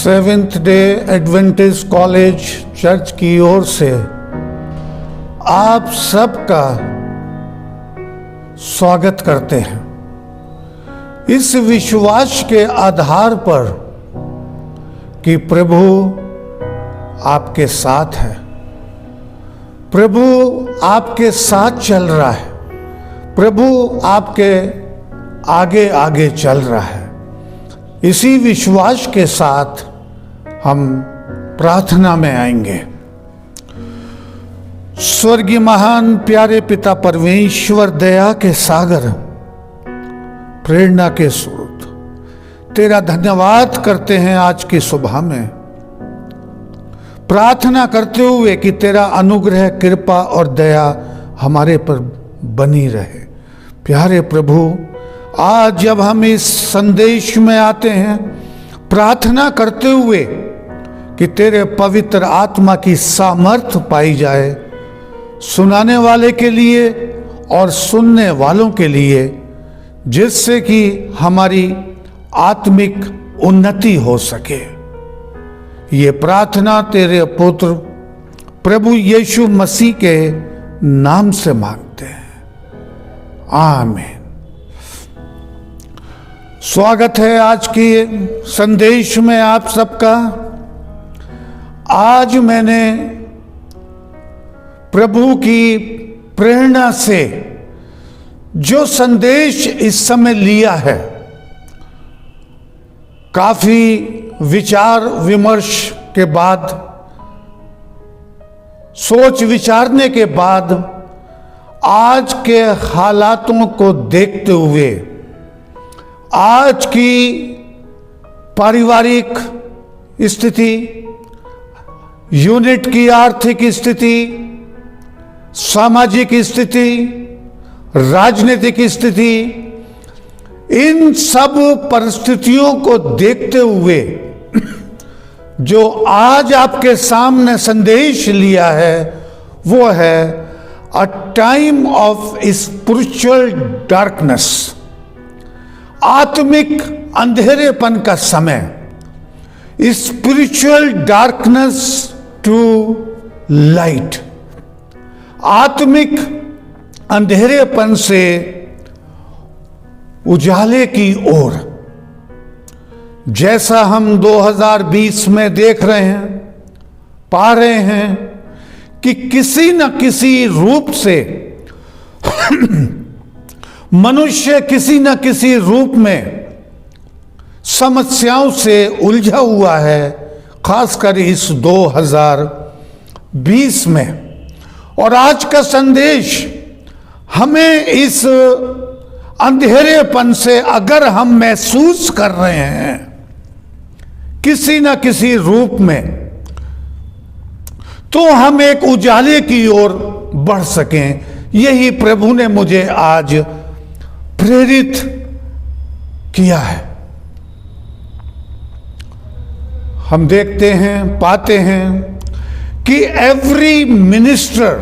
Seventh day Adventist college church की ओर से आप सबका स्वागत करते हैं, इस विश्वास के आधार पर कि प्रभु आपके साथ है, प्रभु आपके साथ चल रहा है, प्रभु आपके आगे आगे चल रहा है। इसी विश्वास के साथ हम प्रार्थना में आएंगे। स्वर्गीय महान प्यारे पिता परमेश्वर, दया के सागर, प्रेरणा के स्रोत, तेरा धन्यवाद करते हैं आज की सुबह में, प्रार्थना करते हुए कि तेरा अनुग्रह, कृपा और दया हमारे पर बनी रहे। प्यारे प्रभु, आज जब हम इस संदेश में आते हैं, प्रार्थना करते हुए कि तेरे पवित्र आत्मा की सामर्थ्य पाई जाए, सुनाने वाले के लिए और सुनने वालों के लिए, जिससे कि हमारी आत्मिक उन्नति हो सके। ये प्रार्थना तेरे पुत्र प्रभु यीशु मसीह के नाम से मांगते हैं, आमीन। स्वागत है आज की संदेश में आप सबका। आज मैंने प्रभु की प्रेरणा से जो संदेश इस समय लिया है, काफी विचार विमर्श के बाद, सोच विचारने के बाद, आज के हालातों को देखते हुए, आज की पारिवारिक स्थिति, यूनिट की आर्थिक स्थिति, सामाजिक स्थिति, राजनीतिक स्थिति, इन सब परिस्थितियों को देखते हुए जो आज आपके सामने संदेश लिया है, वो है अ टाइम ऑफ स्पिरिचुअल डार्कनेस, आत्मिक अंधेरेपन का समय, स्पिरिचुअल डार्कनेस टू लाइट, आत्मिक अंधेरेपन से उजाले की ओर। जैसा हम 2020 में देख रहे हैं, पा रहे हैं कि किसी न किसी रूप से मनुष्य किसी न किसी रूप में समस्याओं से उलझा हुआ है, खासकर इस 2020 में। और आज का संदेश हमें इस अंधेरेपन से अगर हम महसूस कर रहे हैं किसी न किसी रूप में, तो हम एक उजाले की ओर बढ़ सकें। यही प्रभु ने मुझे आज प्रेरित किया है। हम देखते हैं, पाते हैं कि एवरी मिनिस्टर,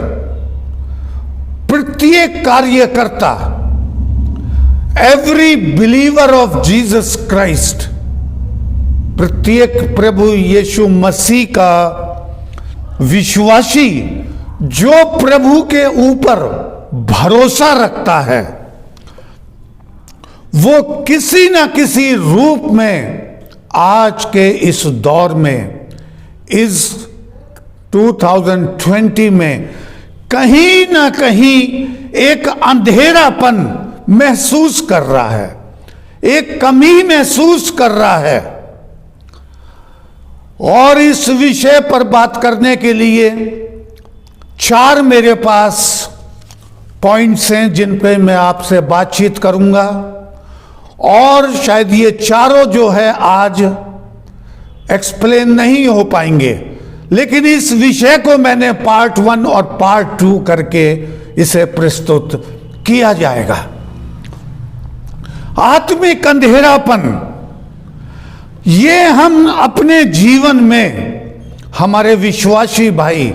प्रत्येक कार्यकर्ता, every believer of Jesus Christ, प्रत्येक प्रभु यीशु मसीह का विश्वासी जो प्रभु के ऊपर भरोसा रखता है, वो किसी ना किसी रूप में आज के इस दौर में, इस 2020 में कहीं ना कहीं एक अंधेरापन महसूस कर रहा है, एक कमी महसूस कर रहा है। और इस विषय पर बात करने के लिए 4 मेरे पास पॉइंट्स हैं जिन पे मैं आपसे बातचीत करूंगा, और शायद ये चारों जो है आज एक्सप्लेन नहीं हो पाएंगे, लेकिन इस विषय को मैंने पार्ट 1 और पार्ट 2 करके इसे प्रस्तुत किया जाएगा। आत्मिक अंधेरापन, ये हम अपने जीवन में, हमारे विश्वासी भाई,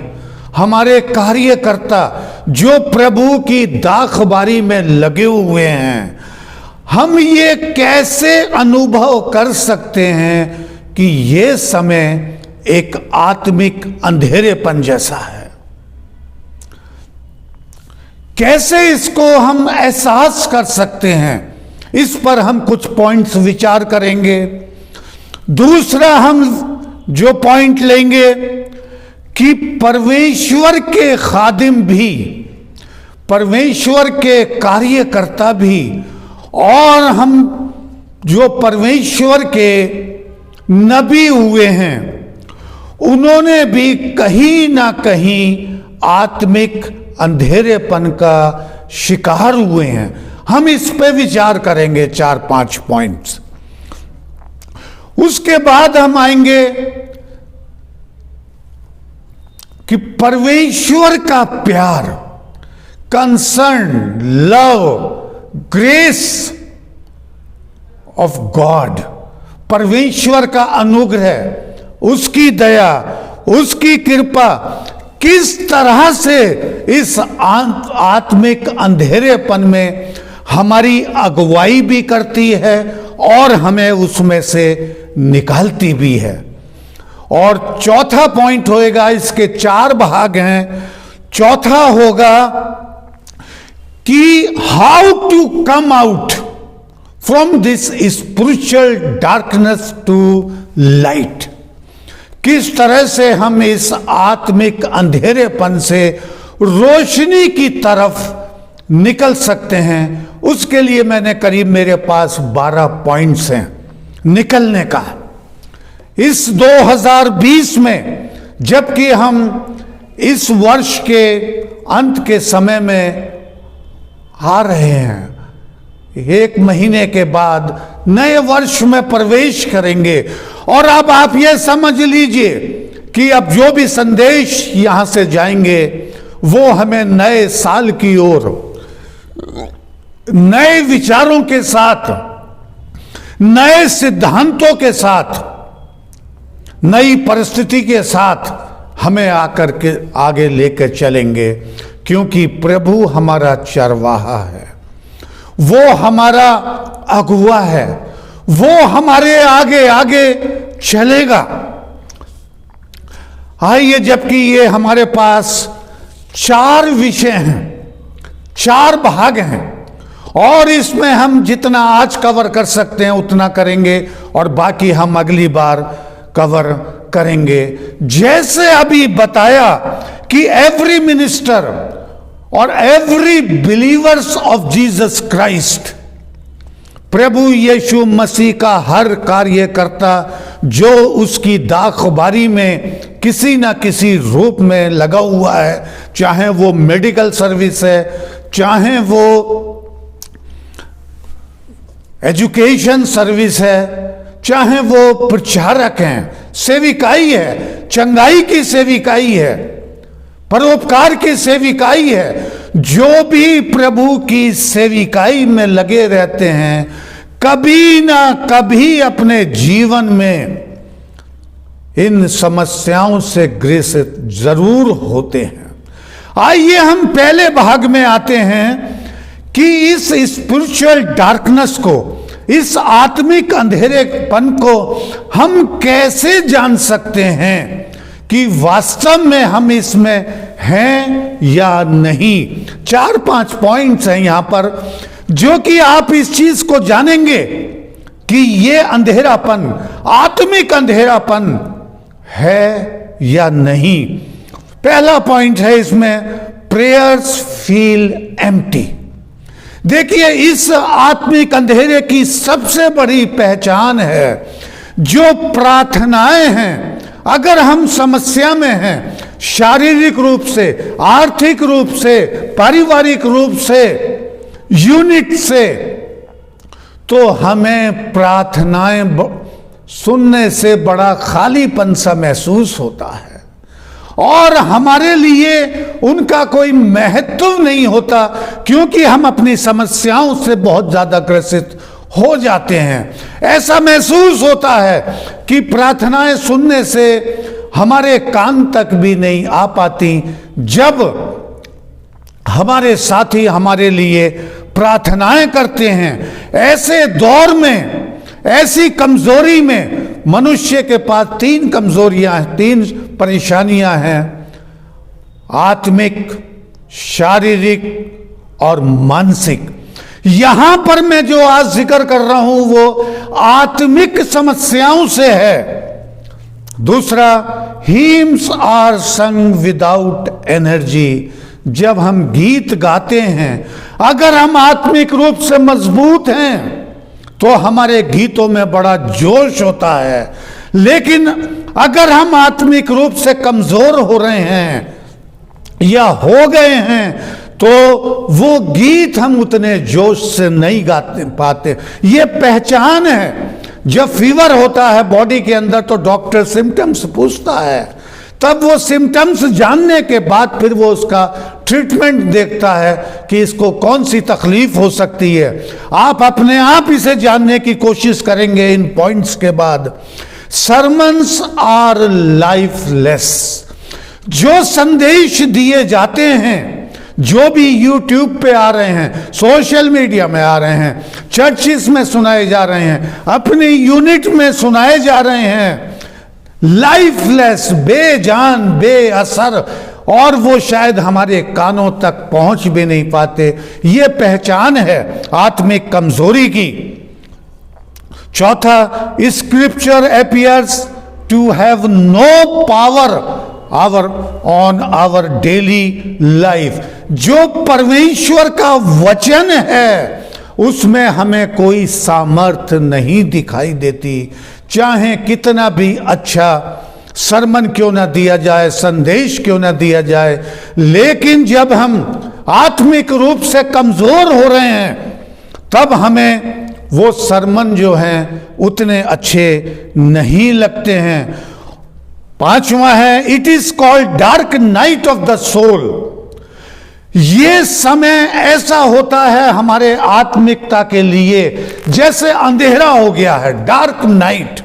हमारे कार्यकर्ता जो प्रभु की दाखबारी में लगे हुए हैं, हम ये कैसे अनुभव कर सकते हैं कि ये समय एक आत्मिक अंधेरेपन जैसा है। कैसे इसको हम एहसास कर सकते हैं, इस पर हम कुछ पॉइंट्स विचार करेंगे। दूसरा हम जो पॉइंट लेंगे कि परमेश्वर के खादिम भी, परमेश्वर के कार्यकर्ता भी, और हम जो परमेश्वर के नबी हुए हैं, उन्होंने भी कहीं ना कहीं आत्मिक अंधेरेपन का शिकार हुए हैं। हम इस पे विचार करेंगे 4-5 पॉइंट्स। उसके बाद हम आएंगे कि परमेश्वर का प्यार, concern, love, grace of God, परमेश्वर का अनुग्रह, उसकी दया, उसकी कृपा किस तरह से इस आत्मिक अंधेरेपन में हमारी अगुवाई भी करती है और हमें उसमें से निकालती भी है। और चौथा पॉइंट होएगा, इसके 4 भाग हैं। चौथा होगा कि how to come out from this spiritual darkness to light, किस तरह से हम इस आत्मिक अंधेरेपन से रोशनी की तरफ निकल सकते हैं। उसके लिए मैंने करीब, मेरे पास 12 पॉइंट्स हैं निकलने का। इस 2020 में, जबकि हम इस वर्ष के अंत के समय में आ रहे हैं, 1 महीने के बाद नए वर्ष में प्रवेश करेंगे, और अब आप ये समझ लीजिए कि अब जो भी संदेश यहां से जाएंगे वो हमें नए साल की ओर नए विचारों के साथ, नए सिद्धांतों के साथ, नई परिस्थिति के साथ हमें आकर के आगे लेकर चलेंगे, क्योंकि प्रभु हमारा चरवाहा है, वो हमारा अगुवा है, वो हमारे आगे आगे चलेगा। आइए, जबकि ये हमारे पास 4 विषय हैं, 4 भाग हैं, और इसमें हम जितना आज कवर कर सकते हैं उतना करेंगे, और बाकी हम अगली बार कवर करेंगे। जैसे अभी बताया कि एवरी मिनिस्टर और every believers of Jesus Christ, प्रभु यीशु मसीह का हर कार्यकर्ता जो उसकी दाखबारी में किसी न किसी रूप में लगा हुआ है, चाहे वो मेडिकल सर्विस है, चाहे वो एजुकेशन सर्विस है, चाहे वो प्रचारक हैं, सेविकाई है, चंगाई की सेविकाई है, परोपकार की सेविकाई है, जो भी प्रभु की सेविकाई में लगे रहते हैं, कभी ना कभी अपने जीवन में इन समस्याओं से ग्रसित जरूर होते हैं। आइए हम पहले भाग में आते हैं कि इस स्पिरिचुअल डार्कनेस को, इस आत्मिक अंधेरेपन को हम कैसे जान सकते हैं कि वास्तव में हम इसमें हैं या नहीं। 4-5 पॉइंट्स हैं यहां पर, जो कि आप इस चीज को जानेंगे कि ये अंधेरापन, आत्मिक अंधेरापन है या नहीं। पहला पॉइंट है इसमें, प्रेयर्स फील एम्प्टी। देखिए, इस आत्मिक अंधेरे की सबसे बड़ी पहचान है जो प्रार्थनाएं हैं। अगर हम समस्या में हैं, शारीरिक रूप से, आर्थिक रूप से, पारिवारिक रूप से, यूनिट से, तो हमें प्रार्थनाएं सुनने से बड़ा खालीपन सा महसूस होता है, और हमारे लिए उनका कोई महत्व नहीं होता, क्योंकि हम अपनी समस्याओं से बहुत ज्यादा ग्रसित हो जाते हैं। ऐसा महसूस होता है कि प्रार्थनाएं सुनने से हमारे कान तक भी नहीं आ पाती। जब हमारे साथी हमारे लिए प्रार्थनाएं करते हैं, ऐसे दौर में, ऐसी कमजोरी में मनुष्य के पास तीन कमजोरियां हैं, तीन परेशानियां हैं, आत्मिक, शारीरिक और मानसिक। यहां पर मैं जो आज जिक्र कर रहा हूं वो आत्मिक समस्याओं से है। दूसरा, हिम्स आर संग विदाउट एनर्जी। जब हम गीत गाते हैं, अगर हम आत्मिक रूप से मजबूत हैं तो हमारे गीतों में बड़ा जोश होता है, लेकिन अगर हम आत्मिक रूप से कमजोर हो रहे हैं या हो गए हैं तो वो गीत हम उतने जोश से नहीं गाते पाते। ये पहचान है। जब फीवर होता है बॉडी के अंदर तो डॉक्टर सिम्टम्स पूछता है, तब वो सिम्टम्स जानने के बाद फिर वो उसका ट्रीटमेंट देखता है कि इसको कौन सी तकलीफ हो सकती है। आप अपने आप इसे जानने की कोशिश करेंगे इन पॉइंट्स के बाद। Sermons are lifeless. जो संदेश दिए जाते हैं, जो भी यूट्यूब पे आ रहे हैं, सोशल मीडिया में आ रहे हैं, चर्चिस में सुनाए जा रहे हैं, अपनी यूनिट में सुनाए जा रहे हैं, लाइफलेस, बेजान, बेअसर, और वो शायद हमारे कानों तक पहुंच भी नहीं पाते। ये पहचान है आत्मिक कमजोरी की। चौथा, scripture appears to have no power on our daily life. जो परमेश्वर का वचन है उसमें हमें कोई सामर्थ्य नहीं दिखाई देती, चाहे कितना भी अच्छा सरमन क्यों ना दिया जाए, संदेश क्यों ना दिया जाए। लेकिन जब हम आत्मिक रूप से कमजोर हो रहे हैं तब हमें वो सरमन जो हैं उतने अच्छे नहीं लगते हैं। पांचवा है, it is called dark night of the soul. ये समय ऐसा होता है हमारे आत्मिकता के लिए जैसे अंधेरा हो गया है, डार्क नाइट,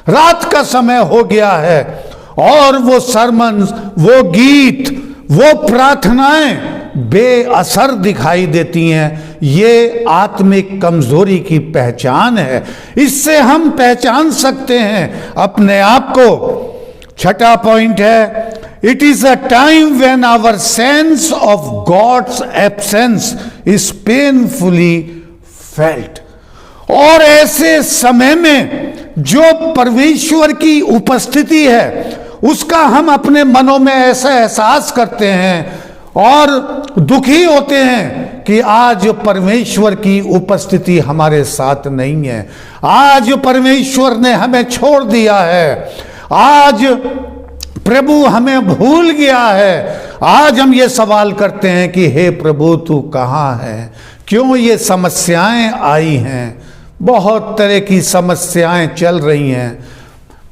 रात का समय हो गया है, और वो सरमन, वो गीत, वो प्रार्थनाएं बेअसर दिखाई देती हैं। ये आत्मिक कमजोरी की पहचान है। इससे हम पहचान सकते हैं अपने आप को। छठा पॉइंट है, it is a time when our sense of God's absence is painfully felt. और ऐसे समय में जो परमेश्वर की उपस्थिति है उसका हम अपने मनों में ऐसा एहसास करते हैं और दुखी होते हैं कि आज परमेश्वर की उपस्थिति हमारे साथ नहीं है, आज परमेश्वर ने हमें छोड़ दिया है, आज प्रभु हमें भूल गया है। आज हम ये सवाल करते हैं कि हे प्रभु तू कहाँ है, क्यों ये समस्याएं आई हैं। बहुत तरह की समस्याएं चल रही हैं।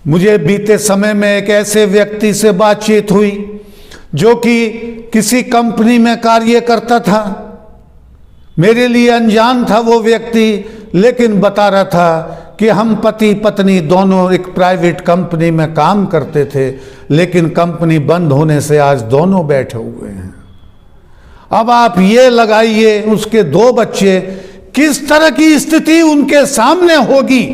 मुझे बीते समय में एक ऐसे व्यक्ति से बातचीत हुई जो कि किसी कंपनी में कार्य करता था। मेरे लिए अनजान था वो व्यक्ति, लेकिन बता रहा था कि हम पति पत्नी दोनों एक प्राइवेट कंपनी में काम करते थे, लेकिन कंपनी बंद होने से आज दोनों बैठे हुए हैं। अब आप ये लगाइए उसके 2 बच्चे, किस तरह की स्थिति उनके सामने होगी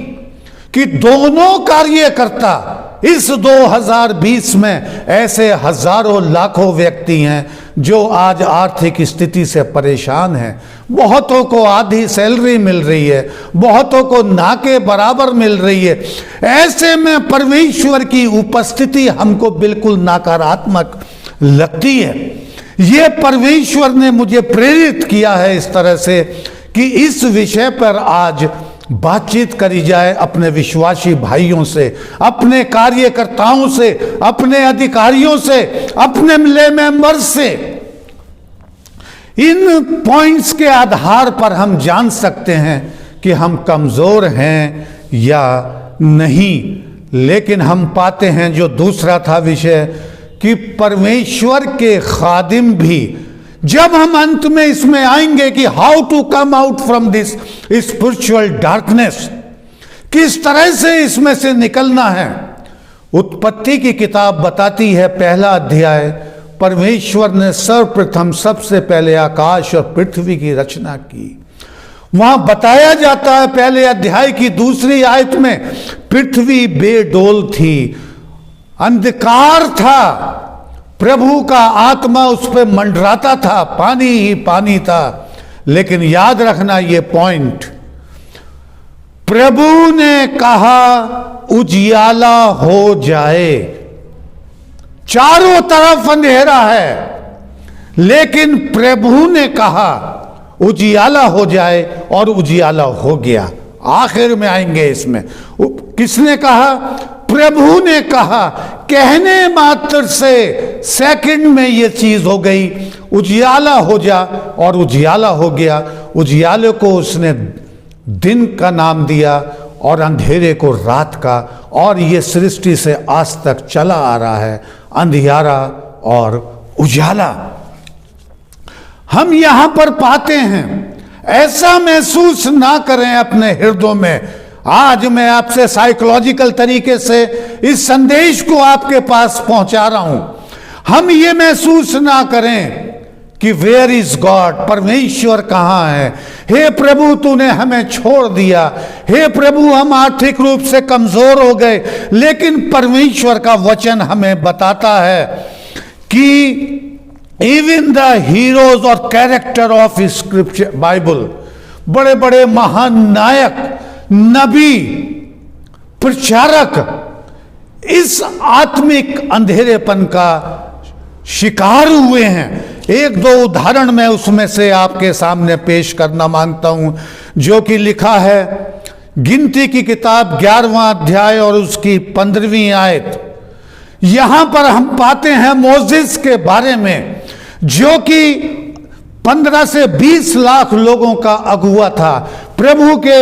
कि दोनों कार्यकर्ता। इस 2020 में ऐसे हजारों लाखों व्यक्ति हैं जो आज आर्थिक स्थिति से परेशान हैं। बहुतों को आधी सैलरी मिल रही है, बहुतों को ना के बराबर मिल रही है। ऐसे में परमेश्वर की उपस्थिति हमको बिल्कुल नकारात्मक लगती है। ये परमेश्वर ने मुझे प्रेरित किया है इस तरह से कि इस विषय पर आज बातचीत करी जाए अपने विश्वासी भाइयों से, अपने कार्यकर्ताओं से, अपने अधिकारियों से, अपने ले मेंबर्स से। इन पॉइंट्स के आधार पर हम जान सकते हैं कि हम कमजोर हैं या नहीं। लेकिन हम पाते हैं जो दूसरा था विषय कि परमेश्वर के खादिम भी, जब हम अंत में इसमें आएंगे कि how to come out from this spiritual darkness, किस तरह से इसमें से निकलना है। उत्पत्ति की किताब बताती है 1 अध्याय, परमेश्वर ने सर्वप्रथम सबसे पहले आकाश और पृथ्वी की रचना की। वहां बताया जाता है पहले अध्याय की दूसरी आयत में, पृथ्वी बेडोल थी, अंधकार था, प्रभु का आत्मा उस पर मंडराता था, पानी ही पानी था। लेकिन याद रखना ये पॉइंट, प्रभु ने कहा उजियाला हो जाए। चारों तरफ अंधेरा है, लेकिन प्रभु ने कहा उजियाला हो जाए और उजियाला हो गया। आखिर में आएंगे इसमें, किसने कहा? प्रभु ने कहा। कहने मात्र से सेकंड में यह चीज हो गई, उजियाला हो जा, और उजियाला हो गया। उजियाले को उसने दिन का नाम दिया और अंधेरे को रात का, और ये सृष्टि से आज तक चला आ रहा है, अंधियारा और उजाला। हम यहां पर पाते हैं, ऐसा महसूस ना करें अपने हृदय में। आज मैं आपसे साइकोलॉजिकल तरीके से इस संदेश को आपके पास पहुंचा रहा हूं। हम ये महसूस ना करें कि वेयर इज गॉड, परमेश्वर कहां है। हे प्रभु तूने हमें छोड़ दिया, हे प्रभु हम आर्थिक रूप से कमजोर हो गए। लेकिन परमेश्वर का वचन हमें बताता है कि इवन द हीरोज और कैरेक्टर ऑफ स्क्रिप्चर बाइबल, बड़े बड़े महान नायक, नबी, प्रचारक इस आत्मिक अंधेरेपन का शिकार हुए हैं। एक दो उदाहरण मैं उसमें से आपके सामने पेश करना मांगता हूं, जो कि लिखा है गिनती की किताब 11वां अध्याय और उसकी 15वीं आयत। यहां पर हम पाते हैं मोसेस के बारे में, जो कि 15 से 20 लाख लोगों का अगुवा था। प्रभु के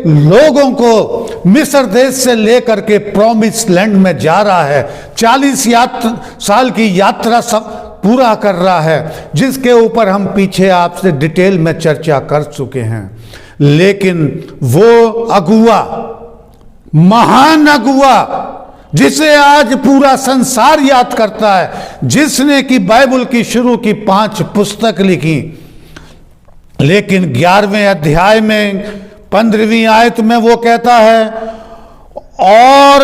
लोगों को मिस्र देश से लेकर के प्रॉमिस लैंड में जा रहा है, 40 साल की यात्रा सब पूरा कर रहा है, जिसके ऊपर हम पीछे आपसे डिटेल में चर्चा कर चुके हैं। लेकिन वो अगुवा, महान अगुवा, जिसे आज पूरा संसार याद करता है, जिसने कि बाइबल की शुरू की 5 पुस्तक लिखी, लेकिन 11वें अध्याय में 15वीं आयत में वो कहता है, और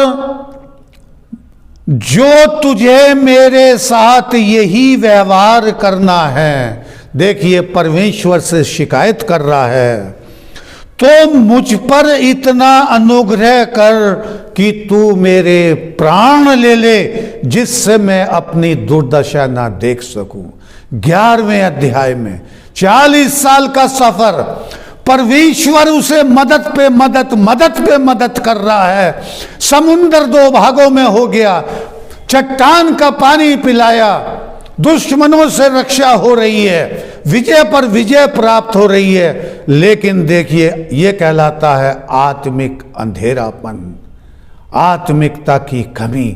जो तुझे मेरे साथ यही व्यवहार करना है। देखिए परमेश्वर से शिकायत कर रहा है, तो मुझ पर इतना अनुग्रह कर कि तू मेरे प्राण ले ले, जिससे मैं अपनी दुर्दशा ना देख सकूं। 11वें अध्याय में 40 साल का सफर, परमेश्वर उसे मदद पे मदद कर रहा है। समुंदर 2 भागों में हो गया, चट्टान का पानी पिलाया, दुश्मनों से रक्षा हो रही है, विजय पर विजय प्राप्त हो रही है। लेकिन देखिए ये कहलाता है आत्मिक अंधेरापन, आत्मिकता की कमी,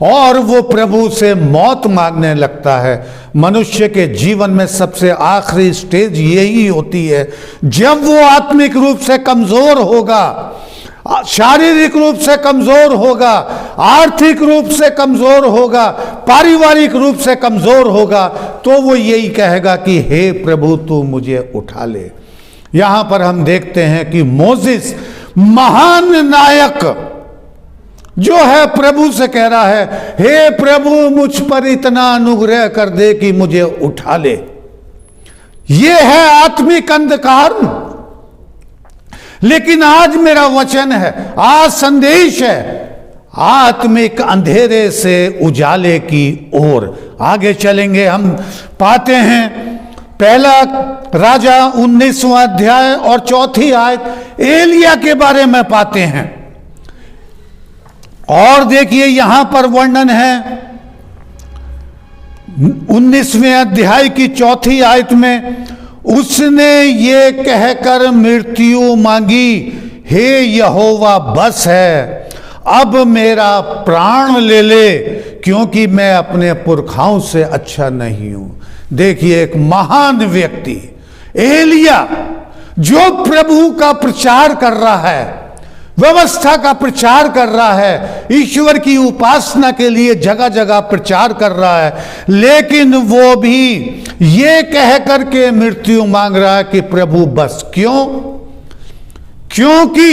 और वो प्रभु से मौत मांगने लगता है। मनुष्य के जीवन में सबसे आखिरी स्टेज यही होती है, जब वो आत्मिक रूप से कमजोर होगा, शारीरिक रूप से कमजोर होगा, आर्थिक रूप से कमजोर होगा, पारिवारिक रूप से कमजोर होगा, तो वो यही कहेगा कि हे प्रभु तू मुझे उठा ले। यहां पर हम देखते हैं कि मोसेस महान नायक जो है प्रभु से कह रहा है, हे प्रभु मुझ पर इतना अनुग्रह कर दे कि मुझे उठा ले। ये है आत्मिक अंधकार। लेकिन आज मेरा वचन है, आज संदेश है आत्मिक अंधेरे से उजाले की ओर। आगे चलेंगे, हम पाते हैं पहला राजा 19वां अध्याय और 4थी आयत एलिया के बारे में पाते हैं। और देखिए यहां पर वर्णन है 19वें अध्याय की 4थी आयत में, उसने ये कहकर मृत्यु मांगी, हे यहोवा बस है, अब मेरा प्राण ले ले, क्योंकि मैं अपने पुरखाओं से अच्छा नहीं हूं। देखिए एक महान व्यक्ति एलिया, जो प्रभु का प्रचार कर रहा है, व्यवस्था का प्रचार कर रहा है, ईश्वर की उपासना के लिए जगह जगह प्रचार कर रहा है, लेकिन वो भी ये कह करके मृत्यु मांग रहा है कि प्रभु बस। क्यों? क्योंकि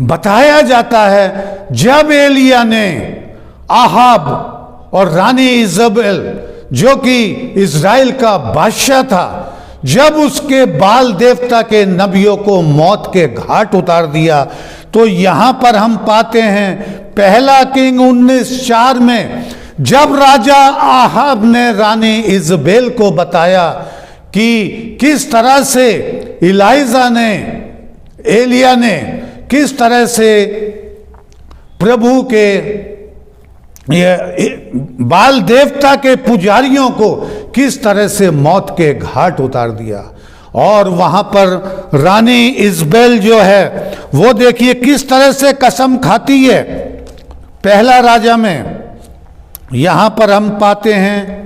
बताया जाता है जब एलिया ने आहाब और रानी इजबेल जो कि इज़राइल का बादशाह था, जब उसके बाल देवता के नबियों को मौत के घाट उतार दिया, तो यहां पर हम पाते हैं पहला किंग 19:4 में जब राजा आहाब ने रानी इजबेल को बताया कि किस तरह से एलिया ने किस तरह से प्रभु के बाल देवता के पुजारियों को किस तरह से मौत के घाट उतार दिया, और वहां पर रानी इजबेल जो है वो देखिए किस तरह से कसम खाती है। पहला राजा में यहां पर हम पाते हैं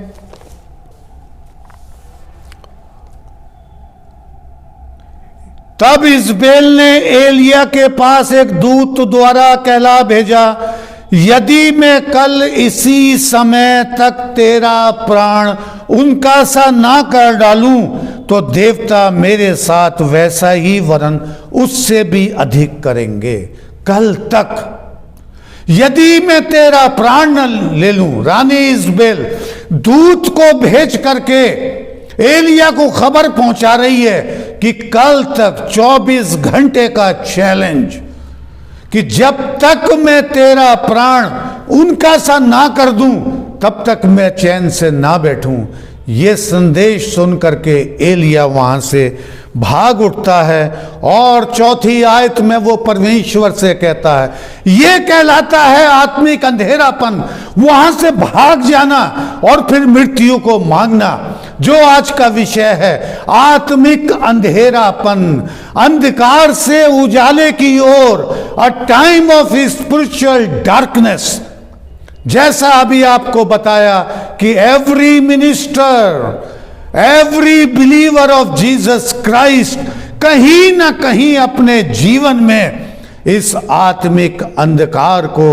तब इजबेल ने एलिया के पास एक दूत द्वारा कहला भेजा, यदि मैं कल इसी समय तक तेरा प्राण उनका सा ना कर डालूं तो देवता मेरे साथ वैसा ही वरन उससे भी अधिक करेंगे। कल तक यदि मैं तेरा प्राण न ले लूं। रानी इजबेल दूत को भेज करके एलिया को खबर पहुंचा रही है कि कल तक 24 घंटे का चैलेंज, कि जब तक मैं तेरा प्राण उनका सा ना कर दूं तब तक मैं चैन से ना बैठूं। ये संदेश सुन करके एलिया वहां से भाग उठता है और चौथी आयत में वो परमेश्वर से कहता है, ये कहलाता है आत्मिक अंधेरापन, वहां से भाग जाना और फिर मृत्यु को मांगना, जो आज का विषय है। आत्मिक अंधेरापन, अंधकार से उजाले की ओर, a time of spiritual darkness. जैसा अभी आपको बताया कि every minister, every believer of Jesus Christ कहीं ना कहीं अपने जीवन में इस आत्मिक अंधकार को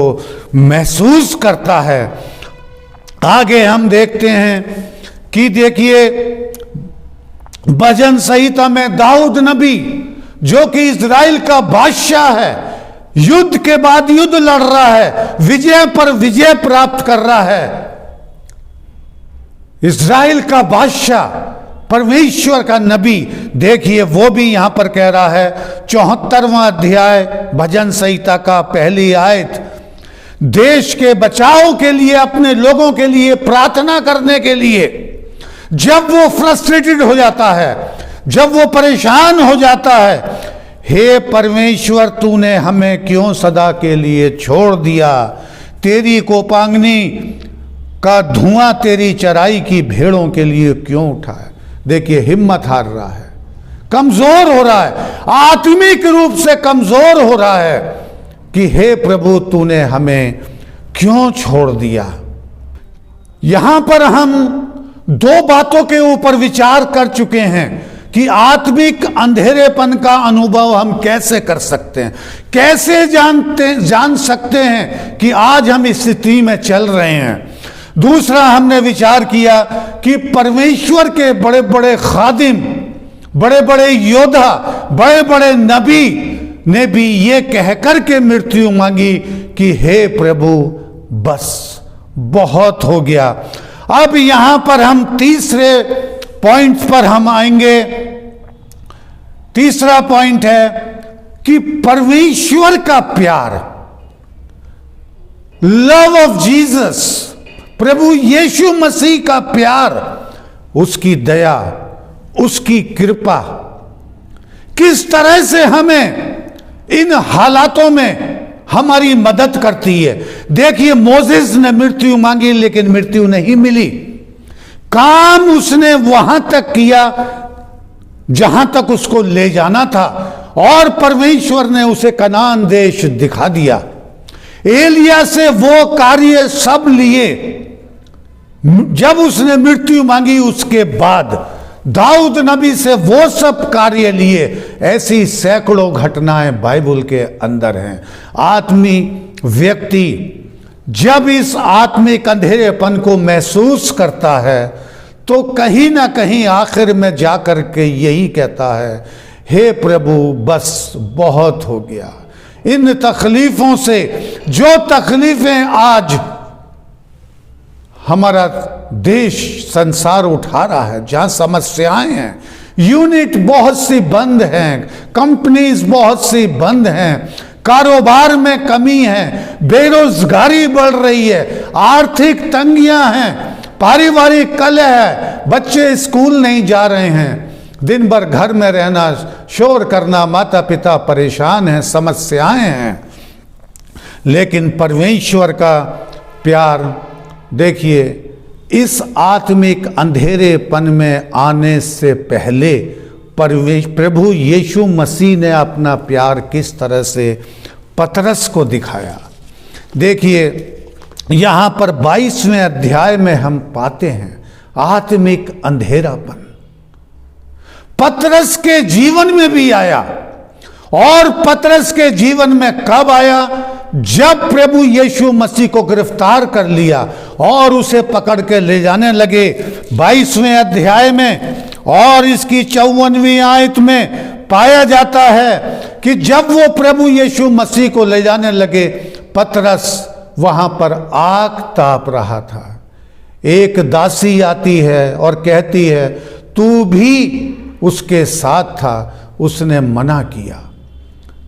महसूस करता है। आगे हम देखते हैं कि देखिए भजन संहिता में दाऊद नबी जो कि इज़राइल का बादशाह है, युद्ध के बाद युद्ध लड़ रहा है, विजय पर विजय प्राप्त कर रहा है। इज़राइल का बादशाह, परमेश्वर का नबी, देखिए वो भी यहां पर कह रहा है 74वां अध्याय भजन संहिता का पहली आयत, देश के बचाव के लिए, अपने लोगों के लिए प्रार्थना करने के लिए जब वो फ्रस्ट्रेटेड हो जाता है, जब वो परेशान हो जाता है, हे परमेश्वर तूने हमें क्यों सदा के लिए छोड़ दिया, तेरी कोपाग्नि का धुआं तेरी चराई की भेड़ों के लिए क्यों उठा है। देखिए हिम्मत हार रहा है, कमजोर हो रहा है, आत्मिक रूप से कमजोर हो रहा है कि हे प्रभु तूने हमें क्यों छोड़ दिया। यहां पर हम दो बातों के ऊपर विचार कर चुके हैं कि आत्मिक अंधेरेपन का अनुभव हम कैसे कर सकते हैं, कैसे जान सकते हैं कि आज हम इस स्थिति में चल रहे हैं। दूसरा हमने विचार किया कि परमेश्वर के बड़े बड़े खादिम, बड़े बड़े योद्धा, बड़े बड़े नबी ने भी ये कहकर के मृत्यु मांगी कि हे प्रभु बस बहुत हो गया। अब यहां पर हम तीसरे पॉइंट पर हम आएंगे। तीसरा पॉइंट है कि परमेश्वर का प्यार, लव ऑफ जीसस, प्रभु यीशु मसीह का प्यार, उसकी दया, उसकी कृपा किस तरह से हमें इन हालातों में हमारी मदद करती है। देखिए मोसेस ने मृत्यु मांगी लेकिन मृत्यु नहीं मिली। काम उसने वहां तक किया जहां तक उसको ले जाना था और परमेश्वर ने उसे कनान देश दिखा दिया। एलिया से वो कार्य सब लिए जब उसने मृत्यु मांगी, उसके बाद दाऊद नबी से वो सब कार्य लिए। ऐसी सैकड़ों घटनाएं बाइबल के अंदर हैं। आत्मिक व्यक्ति जब इस आत्मिक अंधेरेपन को महसूस करता है तो कहीं ना कहीं आखिर में जाकर के यही कहता है, हे प्रभु बस बहुत हो गया। इन तकलीफों से, जो तकलीफें आज हमारा देश संसार उठा रहा है, जहां समस्याएं हैं, यूनिट बहुत सी बंद हैं, कंपनीज बहुत सी बंद हैं, कारोबार में कमी है, बेरोजगारी बढ़ रही है, आर्थिक तंगियां हैं, पारिवारिक कलह है, बच्चे स्कूल नहीं जा रहे हैं, दिन भर घर में रहना, शोर करना, माता पिता परेशान हैं, समस्याएं हैं। लेकिन परमेश्वर का प्यार देखिए, इस आत्मिक अंधेरेपन में आने से पहले प्रभु यीशु मसीह ने अपना प्यार किस तरह से पतरस को दिखाया। देखिए यहाँ पर 22वें अध्याय में हम पाते हैं आत्मिक अंधेरापन पतरस के जीवन में भी आया। और पतरस के जीवन में कब आया? जब प्रभु यीशु मसीह को गिरफ्तार कर लिया और उसे पकड़ के ले जाने लगे। 22वें अध्याय में और इसकी 54वीं आयत में पाया जाता है कि जब वो प्रभु यीशु मसीह को ले जाने लगे, पतरस वहां पर आग ताप रहा था। एक दासी आती है और कहती है तू भी उसके साथ था। उसने मना किया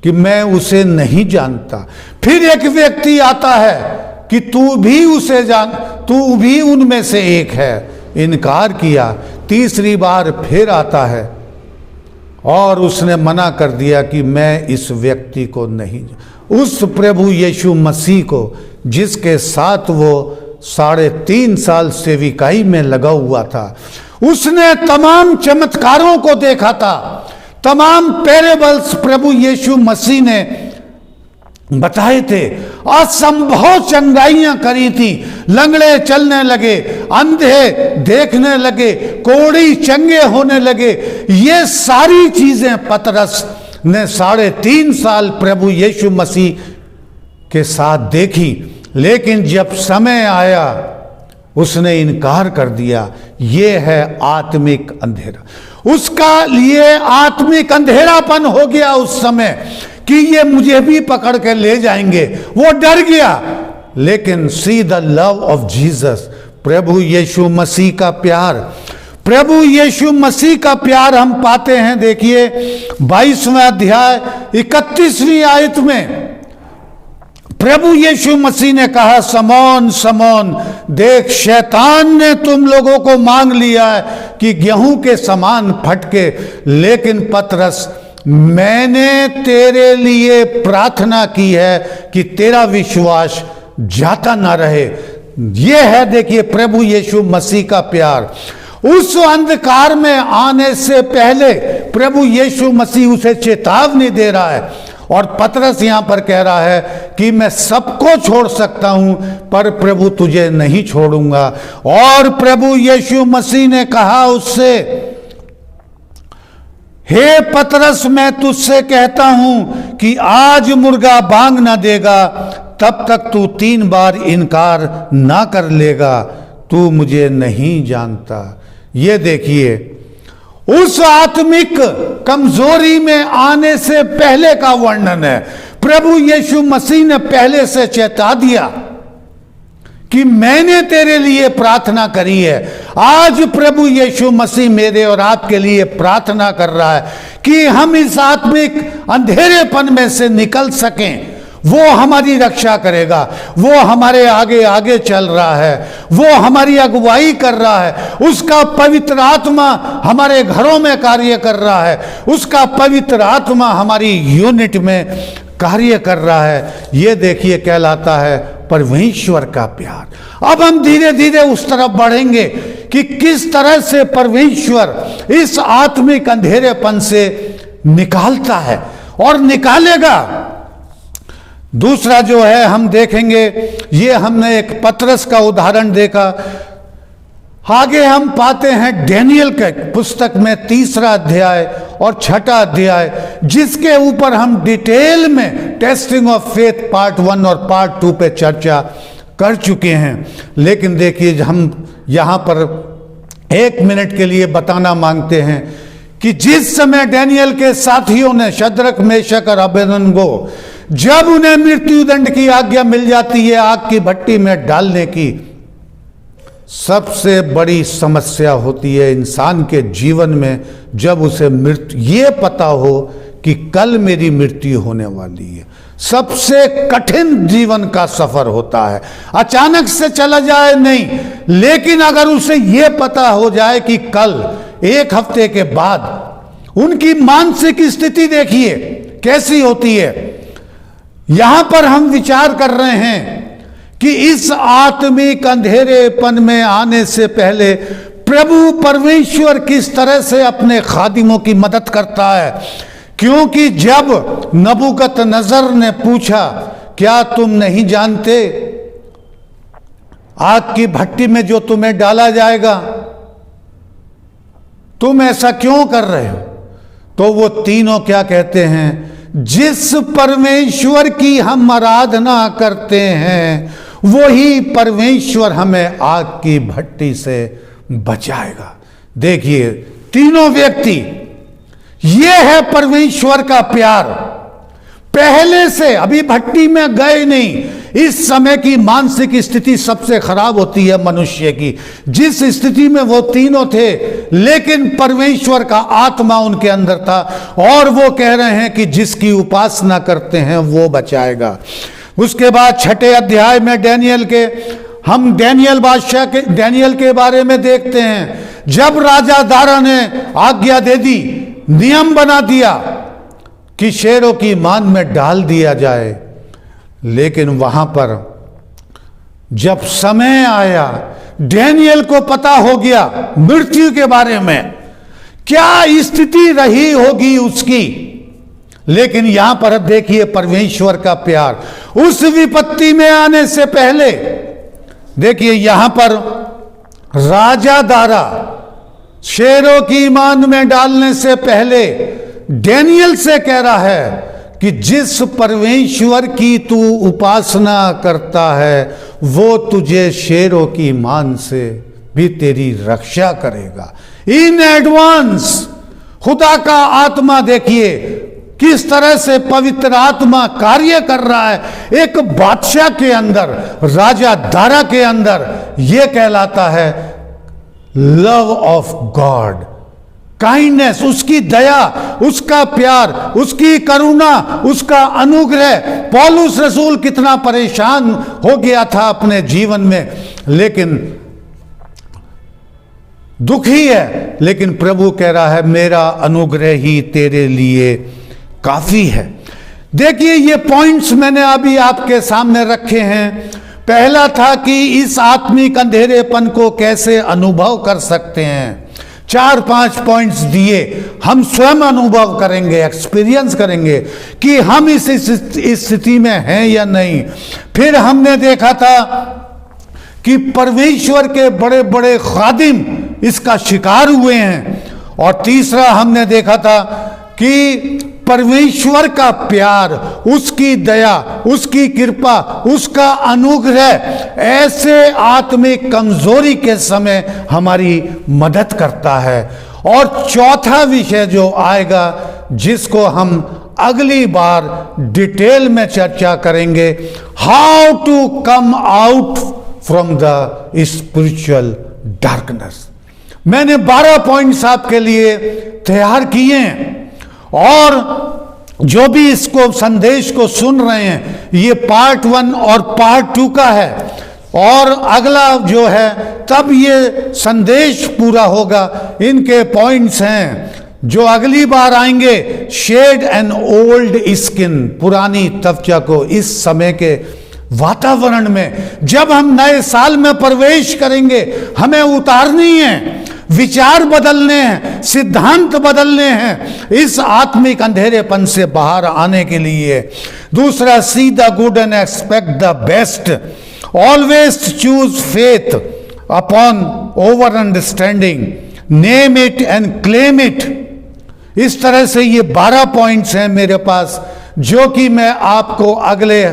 कि मैं उसे नहीं जानता। फिर एक व्यक्ति आता है कि तू भी उसे जान, तू भी उनमें से एक है। इनकार किया। तीसरी बार फिर आता है और उसने मना कर दिया कि मैं इस व्यक्ति को नहीं। उस प्रभु यीशु मसीह को जिसके साथ वो 3.5 साल सेविकाई में लगा हुआ था, उसने तमाम चमत्कारों को देखा था, तमाम पैरेबल्स प्रभु यीशु मसीह ने बताए थे, असंभव चंगाइयां करी थी। लंगड़े चलने लगे, अंधे देखने लगे, कोढ़ी चंगे होने लगे। ये सारी चीजें पतरस ने 3.5 साल प्रभु यीशु मसीह के साथ देखी। लेकिन जब समय आया उसने इनकार कर दिया। ये है आत्मिक अंधेरा। उसका लिए आत्मिक अंधेरापन हो गया उस समय कि ये मुझे भी पकड़ के ले जाएंगे। वो डर गया। लेकिन see the love of Jesus, प्रभु यीशु मसीह का प्यार, प्रभु यीशु मसीह का प्यार हम पाते हैं। देखिए 22वें अध्याय 31वीं आयत में प्रभु यीशु मसीह ने कहा, समौन समौन, देख शैतान ने तुम लोगों को मांग लिया है कि गेहूं के समान फटके, लेकिन पतरस मैंने तेरे लिए प्रार्थना की है कि तेरा विश्वास जाता ना रहे। यह है देखिए प्रभु यीशु मसीह का प्यार। उस अंधकार में आने से पहले प्रभु यीशु मसीह उसे चेतावनी दे रहा है। और पतरस यहां पर कह रहा है कि मैं सबको छोड़ सकता हूं पर प्रभु तुझे नहीं छोड़ूंगा। और प्रभु यीशु मसीह ने कहा उससे, हे पतरस मैं तुझसे कहता हूं कि आज मुर्गा बांग ना देगा तब तक तू 3 बार इनकार ना कर लेगा, तू मुझे नहीं जानता। ये देखिए उस आत्मिक कमजोरी में आने से पहले का वर्णन है। प्रभु यीशु मसीह ने पहले से चेता दिया कि मैंने तेरे लिए प्रार्थना करी है। आज प्रभु यीशु मसीह मेरे और आपके लिए प्रार्थना कर रहा है कि हम इस आत्मिक अंधेरेपन में से निकल सकें। वो हमारी रक्षा करेगा, वो हमारे आगे आगे चल रहा है, वो हमारी अगुवाई कर रहा है, उसका पवित्र आत्मा हमारे घरों में कार्य कर रहा है, उसका पवित्र आत्मा हमारी यूनिट में कार्य कर रहा है। ये देखिए कहलाता है परमेश्वर का प्यार। अब हम धीरे धीरे उस तरफ बढ़ेंगे कि किस तरह से परमेश्वर इस आत्मिक अंधेरेपन से निकालता है और निकालेगा। दूसरा जो है हम देखेंगे, ये हमने एक पतरस का उदाहरण देखा। आगे हम पाते हैं डैनियल के पुस्तक में 3रा अध्याय और 6ठा अध्याय, जिसके ऊपर हम डिटेल में टेस्टिंग ऑफ फेथ पार्ट 1 और पार्ट 2 पे चर्चा कर चुके हैं। लेकिन देखिए हम यहाँ पर 1 मिनट के लिए बताना मांगते हैं कि जिस समय डैनियल के साथियों ने शद्रक, मेशक और अबेदनगो, जब उन्हें मृत्युदंड की आज्ञा मिल जाती है आग की भट्टी में डालने की, सबसे बड़ी समस्या होती है इंसान के जीवन में जब उसे मृत्यु, ये पता हो कि कल मेरी मृत्यु होने वाली है। सबसे कठिन जीवन का सफर होता है। अचानक से चला जाए नहीं, लेकिन अगर उसे यह पता हो जाए कि कल, एक हफ्ते के बाद, उनकी मानसिक स्थिति देखिए कैसी होती है। यहां पर हम विचार कर रहे हैं कि इस आत्मिक अंधेरेपन में आने से पहले प्रभु परमेश्वर किस तरह से अपने खादिमों की मदद करता है। क्योंकि जब नबूकदनेस्सर ने पूछा, क्या तुम नहीं जानते आग की भट्टी में जो तुम्हें डाला जाएगा, तुम ऐसा क्यों कर रहे हो? तो वो तीनों क्या कहते हैं, जिस परमेश्वर की हम आराधना करते हैं वही परमेश्वर हमें आग की भट्टी से बचाएगा। देखिए तीनों व्यक्ति, ये है परमेश्वर का प्यार। पहले से, अभी भट्टी में गए नहीं, इस समय की मानसिक स्थिति सबसे खराब होती है मनुष्य की, जिस स्थिति में वो तीनों थे, लेकिन परमेश्वर का आत्मा उनके अंदर था और वो कह रहे हैं कि जिसकी उपासना करते हैं वो बचाएगा। उसके बाद 6 अध्याय में हम डैनियल बादशाह के, डैनियल के बारे में देखते हैं। जब राजा दारा ने आज्ञा दे दी, नियम बना दिया कि शेरों की मान में डाल दिया जाए, लेकिन वहां पर जब समय आया, डैनियल को पता हो गया मृत्यु के बारे में, क्या स्थिति रही होगी उसकी। लेकिन यहां पर देखिए परमेश्वर का प्यार, उस विपत्ति में आने से पहले देखिए यहां पर राजा दारा शेरों की मान में डालने से पहले डैनियल से कह रहा है कि जिस परमेश्वर की तू उपासना करता है वो तुझे शेरों की मान से भी तेरी रक्षा करेगा। इन एडवांस खुदा का आत्मा देखिए किस तरह से पवित्र आत्मा कार्य कर रहा है एक बादशाह के अंदर, राजा दारा के अंदर। यह कहलाता है लव ऑफ गॉड, काइंडनेस, उसकी दया, उसका प्यार, उसकी करुणा, उसका अनुग्रह। पौलुस रसूल कितना परेशान हो गया था अपने जीवन में, लेकिन दुखी है, लेकिन प्रभु कह रहा है मेरा अनुग्रह ही तेरे लिए काफी है। देखिए ये पॉइंट्स मैंने अभी आपके सामने रखे हैं। पहला था कि इस आत्मिक अंधेरेपन को कैसे अनुभव कर सकते हैं। 4-5 पॉइंट्स दिए, हम स्वयं अनुभव करेंगे, एक्सपीरियंस करेंगे कि हम इस स्थिति में हैं या नहीं। फिर हमने देखा था कि परमेश्वर के बड़े बड़े खादिम इसका शिकार हुए हैं। और तीसरा हमने देखा था कि परमेश्वर का प्यार, उसकी दया, उसकी कृपा, उसका अनुग्रह ऐसे आत्मिक कमजोरी के समय हमारी मदद करता है। और चौथा विषय जो आएगा, जिसको हम अगली बार डिटेल में चर्चा करेंगे, how to come out from the spiritual darkness. मैंने 12 पॉइंट्स आपके लिए तैयार किए हैं और जो भी इसको संदेश को सुन रहे हैं, ये पार्ट 1 और पार्ट 2 का है, और अगला जो है तब ये संदेश पूरा होगा। इनके पॉइंट्स हैं जो अगली बार आएंगे। शेड एन ओल्ड स्किन, पुरानी त्वचा को इस समय के वातावरण में, जब हम नए साल में प्रवेश करेंगे, हमें उतारनी है, विचार बदलने हैं, सिद्धांत बदलने हैं इस आत्मिक अंधेरेपन से बाहर आने के लिए। दूसरा, see the good and expect the best, always choose faith upon over understanding, name it and claim it. इस तरह से ये 12 पॉइंट्स हैं मेरे पास, जो कि मैं आपको अगले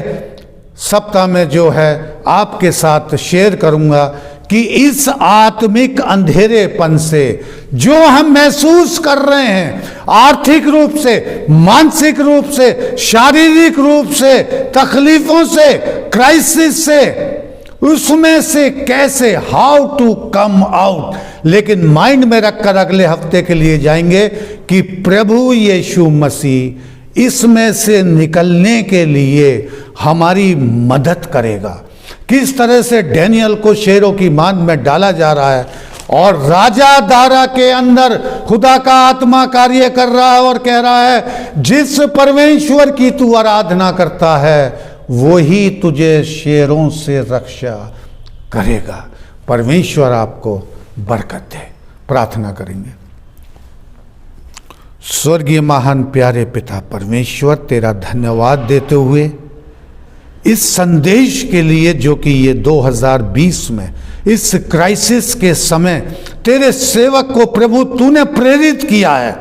सप्ताह में जो है आपके साथ शेयर करूंगा कि इस आत्मिक अंधेरेपन से जो हम महसूस कर रहे हैं, आर्थिक रूप से, मानसिक रूप से, शारीरिक रूप से, तकलीफों से, क्राइसिस से, उसमें से कैसे, हाउ टू कम आउट। लेकिन माइंड में रखकर अगले हफ्ते के लिए जाएंगे कि प्रभु यीशु मसीह इसमें से निकलने के लिए हमारी मदद करेगा। किस तरह से डैनियल को शेरों की मान में डाला जा रहा है और राजा दारा के अंदर खुदा का आत्मा कार्य कर रहा है और कह रहा है, जिस परमेश्वर की तू आराधना करता है वही तुझे शेरों से रक्षा करेगा। परमेश्वर आपको बरकत दे। प्रार्थना करेंगे। स्वर्गीय महान प्यारे पिता परमेश्वर, तेरा धन्यवाद देते हुए इस संदेश के लिए जो कि ये 2020 में इस क्राइसिस के समय तेरे सेवक को प्रभु तूने प्रेरित किया है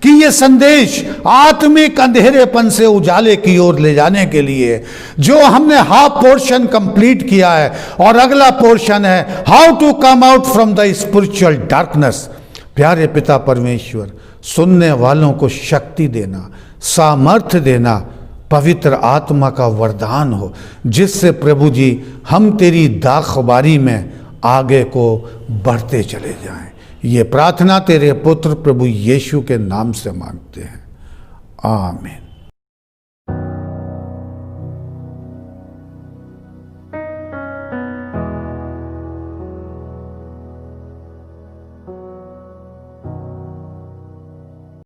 कि ये संदेश आत्मिक अंधेरेपन से उजाले की ओर ले जाने के लिए, जो हमने हाफ पोर्शन कंप्लीट किया है और अगला पोर्शन है how to come out from the spiritual darkness. प्यारे पिता परमेश्वर, सुनने वालों को शक्ति देना, सामर्थ्य देना, पवित्र आत्मा का वरदान हो, जिससे प्रभु जी हम तेरी दाखबारी में आगे को बढ़ते चले जाएं। ये प्रार्थना तेरे पुत्र प्रभु यीशु के नाम से मांगते हैं, आमीन।